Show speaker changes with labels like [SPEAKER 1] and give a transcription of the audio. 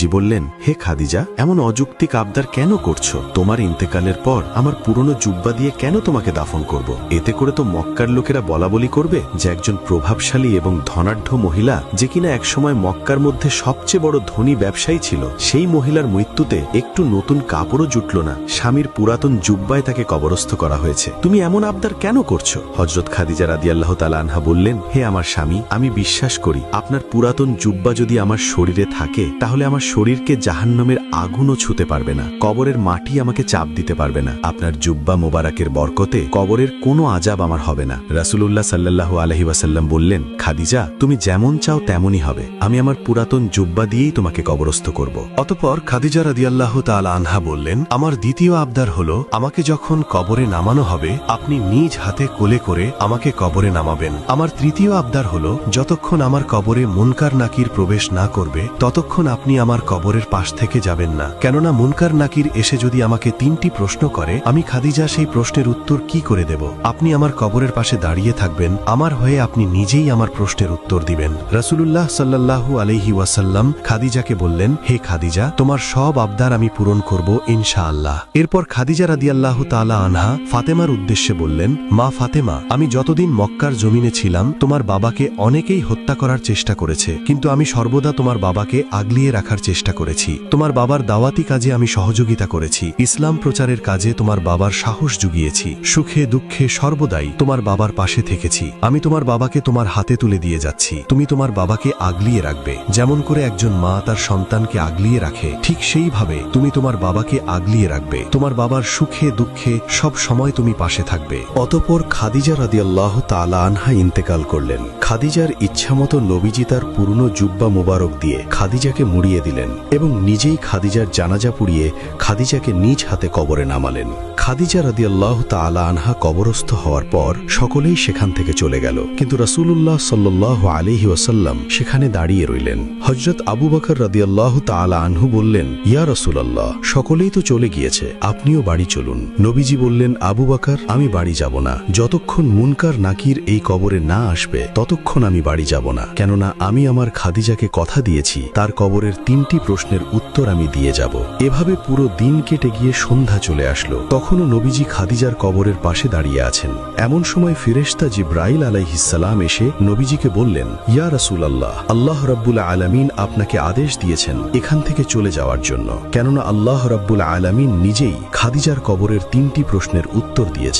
[SPEAKER 1] নবীজি বললেন, হে খাদিজা, এমন অযৌক্তিক আবদার কেন করছো? তোমার ইন্তেকালের পর আমার পুরনো জুব্বা দিয়ে কেন তোমাকে দাফন করব? এতে করে তো মক্কার লোকেরা বলাবলি করবে যে একজন প্রভাবশালী এবং ধনাঢ্য মহিলা, যে কিনা একসময় মক্কার মধ্যে সবচেয়ে বড় ধনী ব্যবসায়ী ছিল, সেই মহিলার মৃত্যুতে একটু নতুন কাপড়ও জুটল না, স্বামীর পুরাতন জুব্বায় তাকে কবরস্থ করা হয়েছে। তুমি এমন আবদার কেন করছো? হযরত খাদিজা রাদিয়াল্লাহু তাআলা আনহা বললেন, হে আমার স্বামী, আমি বিশ্বাস করি আপনার পুরাতন জুব্বা যদি আমার শরীরে থাকে তাহলে আমার শরীরকে জাহান্নামের আগুনও ছুঁতে পারবে না, কবরের মাটি আমাকে চাপ দিতে পারবে না। আপনার জুব্বা মোবারকের বরকতে কবরের কোনো আযাব আমার হবে না। রাসূলুল্লাহ সাল্লাল্লাহু আলাইহি ওয়াসাল্লাম বললেন, খাদিজা, তুমি যেমন চাও তেমনই হবে, আমি আমার পুরাতন জুব্বা দিয়েই তোমাকে কবরস্থ করব। অতঃপর খাদিজা রাদিয়াল্লাহু তাআলা আনহা বললেন, আমার দ্বিতীয় আবদার হলো, আমাকে যখন কবরে নামানো হবে আপনি নিজ হাতে কোলে করে আমাকে কবরে নামাবেন। আমার তৃতীয় আবদার হলো, যতক্ষণ আমার কবরে মুনকার নাকির প্রবেশ না করবে ততক্ষণ আপনি আমার কবরের পাশ থেকে যাবেন না, কেননা মুনকার নাকির এসে যদি আমাকে 3টি প্রশ্ন করে আমি খাদিজা সেই প্রশ্নের উত্তর কি করে দেব? আপনি আমার কবরের পাশে দাঁড়িয়ে থাকবেন, আমার হয়ে আপনি নিজেই আমার প্রশ্নের উত্তর দিবেন। রাসূলুল্লাহ সাল্লাল্লাহু আলাইহি ওয়াসাল্লাম খাদিজাকে বললেন, হে খাদিজা, তোমার সব আবদার আমি পূরণ করব ইনশাআল্লাহ। এরপর খাদিজা রাদিয়াল্লাহু তাআলা আনহা ফাতেমার উদ্দেশ্যে বললেন, মা ফাতেমা, আমি যতদিন মক্কার জমিনে ছিলাম তোমার বাবাকে অনেকেই হত্যা করার চেষ্টা করেছে, কিন্তু আমি সর্বদা তোমার বাবাকে আগলিয়ে রাখার চেষ্টা করেছি। তোমার বাবার দাওয়াতি কাজে আমি সহযোগিতা করেছি, ইসলাম প্রচারের কাজে তোমার বাবার সাহস জুগিয়েছি, সুখে দুঃখে সর্বদাই তোমার বাবার পাশে থেকেছি। আমি তোমার বাবাকে তোমার হাতে তুলে দিয়ে যাচ্ছি, তুমি তোমার বাবাকে আগলিয়ে রাখবে। যেমন করে একজন মা তার সন্তানকে আগলিয়ে রাখে, ঠিক সেইভাবে তুমি তোমার বাবাকে আগলিয়ে রাখবে। তোমার বাবার সুখে দুঃখে সব সময় তুমি পাশে থাকবে। অতঃপর খাদিজা রাদিয়াল্লাহু তাআলা আনহা ইন্তেকাল করলেন। খাদিজার ইচ্ছামতো নবীজি তার পুরনো জুব্বা মোবারক দিয়ে খাদিজাকে মুড়িয়ে দিলেন এবং নিজেই খাদিজার জানাজা পুড়িয়ে খাদিজাকে নিজ হাতে কবরে নামালেন। খাদিজা রাদিয়াল্লাহু তাআলা আনহা কবরস্থ হওয়ার পর সকলেই সেখান থেকে চলে গেল, কিন্তু রাসূলুল্লাহ সাল্লাল্লাহু আলাইহি ওয়াসাল্লাম সেখানে দাঁড়িয়ে রইলেন। হযরত আবু বকর রাদিয়াল্লাহু তাআলা আনহু বললেন, ইয়া রাসূলুল্লাহ, সকলেই তো চলে গিয়েছে, আপনিও বাড়ি চলুন। নবীজি বললেন, আবু বকর, আমি বাড়ি যাব না, যতক্ষণ মুনকার নাকির এই কবরে না আসবে ততক্ষণ আমি বাড়ি যাব না, কেননা আমি আমার খাদিজাকে কথা দিয়েছি তার কবরের 3টি প্রশ্নের উত্তর আমি দিয়ে যাব। এভাবে পুরো দিন কেটে গিয়ে সন্ধ্যা চলে আসলো, তখনও নবীজি খাদিজার কবরের পাশে দাঁড়িয়ে আছেন। এমন সময় ফেরেশতা জিব্রাইল আলাইহিস সালাম এসে নবীজিকে বললেন, ইয়া রাসূলুল্লাহ, আল্লাহ রাব্বুল আলামিন আপনাকে আদেশ দিয়েছেন এখান থেকে চলে যাওয়ার জন্য, কেননা আল্লাহ রাব্বুল আলামিন নিজেই খাদিজার কবরের 3টি প্রশ্নের উত্তর দিয়েছেন।